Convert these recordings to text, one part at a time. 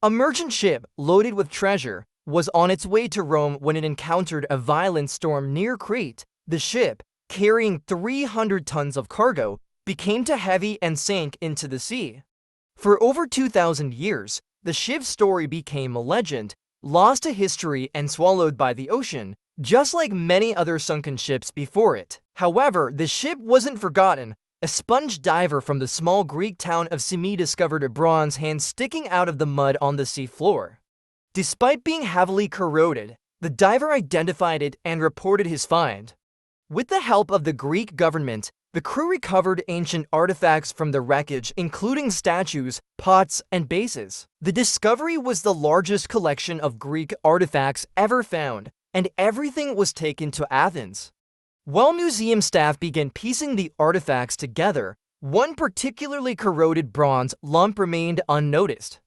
A merchant ship, loaded with treasure, was on its way to Rome when it encountered a violent storm near Crete. The ship, carrying 300 tons of cargo, became too heavy and sank into the sea. For over 2,000 years, the ship's story became a legend, lost to history and swallowed by the ocean, just like many other sunken ships before it. However, the ship wasn't forgotten. A sponge diver from the small Greek town of Simi discovered a bronze hand sticking out of the mud on the seafloor. Despite being heavily corroded, the diver identified it and reported his find. With the help of the Greek government, the crew recovered ancient artifacts from the wreckage, including statues, pots, and bases. The discovery was the largest collection of Greek artifacts ever found, and everything was taken to Athens. While museum staff began piecing the artifacts together, one particularly corroded bronze lump remained unnoticed.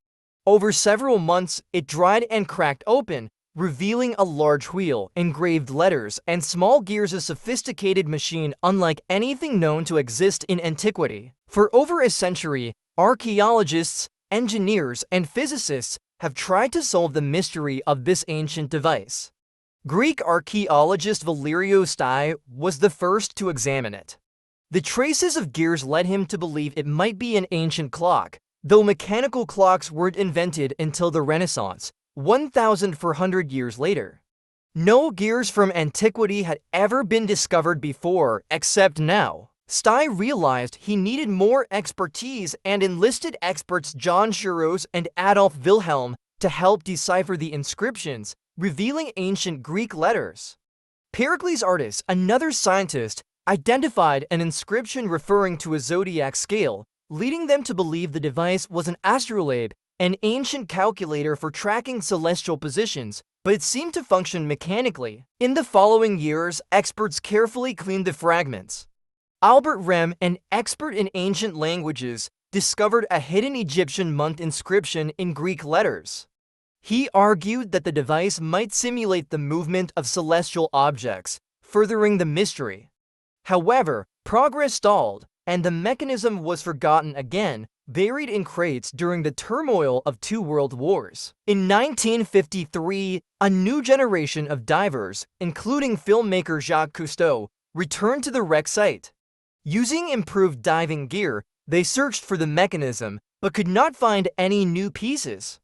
Over several months, it dried and cracked open, revealing a large wheel, engraved letters, and small gears, a sophisticated machine unlike anything known to exist in antiquity. For over a century, archaeologists, engineers, and physicists have tried to solve the mystery of this ancient device. Greek archaeologist Valerio Stai was the first to examine it. The traces of gears led him to believe it might be an ancient clock, though mechanical clocks weren't invented until the Renaissance, 1,400 years later. No gears from antiquity had ever been discovered before, except now. Stai realized he needed more expertise and enlisted experts John Shuros and Adolf Wilhelm to help decipher the inscriptions, revealing ancient Greek letters. Pericles Artis, another scientist, identified an inscription referring to a zodiac scale, leading them to believe the device was an astrolabe, an ancient calculator for tracking celestial positions, but it seemed to function mechanically. In the following years, experts carefully cleaned the fragments. Albert Rem, an expert in ancient languages, discovered a hidden Egyptian month inscription in Greek letters. He argued that the device might simulate the movement of celestial objects, furthering the mystery. However, progress stalled, and the mechanism was forgotten again, buried in crates during the turmoil of two world wars. In 1953, a new generation of divers, including filmmaker Jacques Cousteau, returned to the wreck site. Using improved diving gear, they searched for the mechanism, but could not find any new pieces.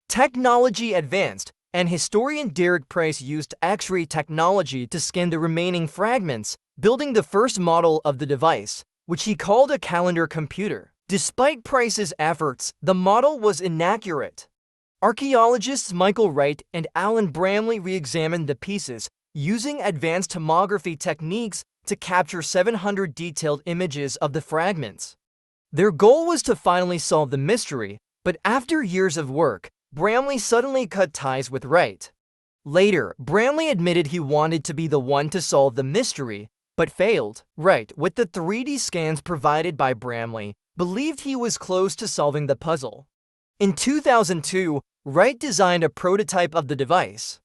Technology advanced, and historian Derek Price used X-ray technology to scan the remaining fragments, building the first model of the device, which he called a calendar computer. Despite Price's efforts, the model was inaccurate. Archaeologists Michael Wright and Alan Bramley re-examined the pieces, using advanced tomography techniques to capture 700 detailed images of the fragments. Their goal was to finally solve the mystery, but after years of work, Bramley suddenly cut ties with Wright. Later, Bramley admitted he wanted to be the one to solve the mystery, but failed. Wright, with the 3D scans provided by Bramley, believed he was close to solving the puzzle. In 2002, Wright designed a prototype of the device.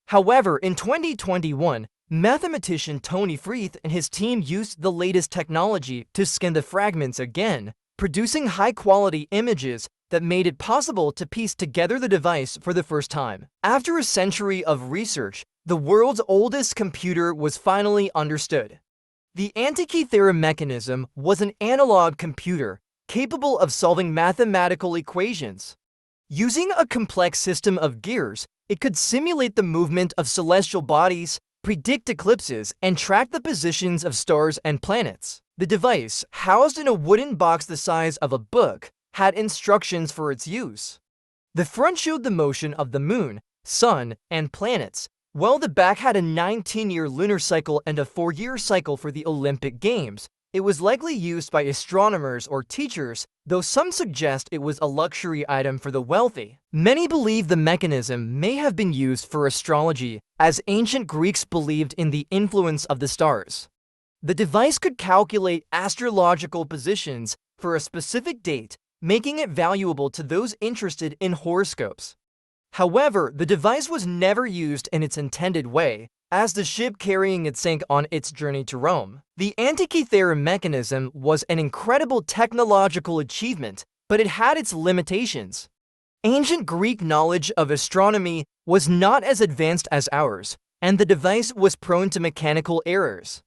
However, in 2021, mathematician Tony Freeth and his team used the latest technology to scan the fragments again, producing high-quality images that made it possible to piece together the device for the first time. After a century of research, the world's oldest computer was finally understood. The Antikythera mechanism was an analog computer capable of solving mathematical equations. Using a complex system of gears, it could simulate the movement of celestial bodies, predict eclipses, and track the positions of stars and planets. The device, housed in a wooden box the size of a book, had instructions for its use. The front showed the motion of the moon, sun, and planets, while the back had a 19-year lunar cycle and a 4-year cycle for the Olympic Games. It was likely used by astronomers or teachers, though some suggest it was a luxury item for the wealthy. Many believe the mechanism may have been used for astrology, as ancient Greeks believed in the influence of the stars. The device could calculate astrological positions for a specific date, making it valuable to those interested in horoscopes. However, the device was never used in its intended way, as the ship carrying it sank on its journey to Rome. The Antikythera mechanism was an incredible technological achievement, but it had its limitations. Ancient Greek knowledge of astronomy was not as advanced as ours, and the device was prone to mechanical errors.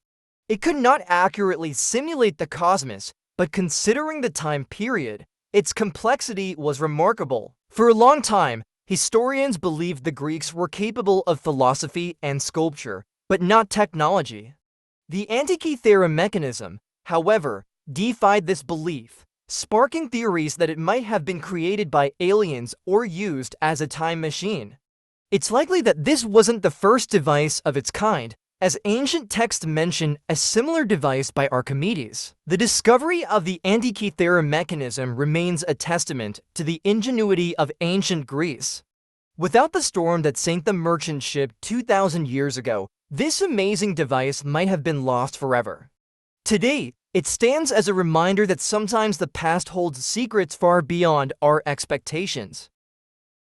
It could not accurately simulate the cosmos, but considering the time period, its complexity was remarkable. For a long time, historians believed the Greeks were capable of philosophy and sculpture, but not technology. The Antikythera mechanism, however, defied this belief, sparking theories that it might have been created by aliens or used as a time machine. It's likely that this wasn't the first device of its kind, as ancient texts mention a similar device by Archimedes. The discovery of the Antikythera mechanism remains a testament to the ingenuity of ancient Greece. Without the storm that sank the merchant ship 2,000 years ago, this amazing device might have been lost forever. Today, it stands as a reminder that sometimes the past holds secrets far beyond our expectations.